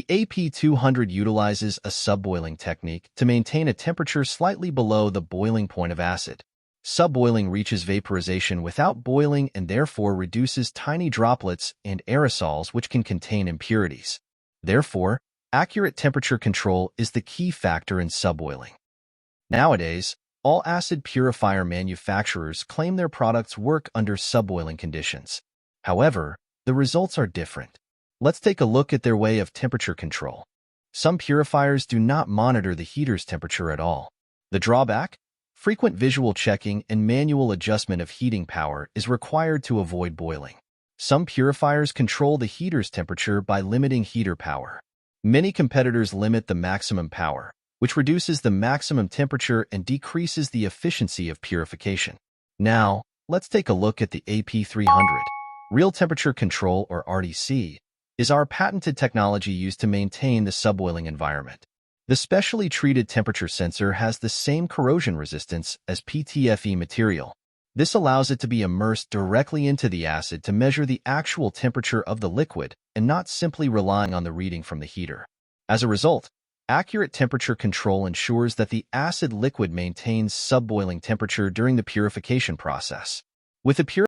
The AP200 utilizes a subboiling technique to maintain a temperature slightly below the boiling point of acid. Subboiling reaches vaporization without boiling and therefore reduces tiny droplets and aerosols which can contain impurities. Therefore, accurate temperature control is the key factor in subboiling. Nowadays, all acid purifier manufacturers claim their products work under subboiling conditions. However, the results are different. Let's take a look at their way of temperature control. Some purifiers do not monitor the heater's temperature at all. The drawback? Frequent visual checking and manual adjustment of heating power is required to avoid boiling. Some purifiers control the heater's temperature by limiting heater power. Many competitors limit the maximum power, which reduces the maximum temperature and decreases the efficiency of purification. Now, let's take a look at the AP300. Real temperature control, or RTC, is our patented technology used to maintain the subboiling environment. The specially treated temperature sensor has the same corrosion resistance as PTFE material. This allows it to be immersed directly into the acid to measure the actual temperature of the liquid and not simply relying on the reading from the heater. As a result, accurate temperature control ensures that the acid liquid maintains subboiling temperature during the purification process. With a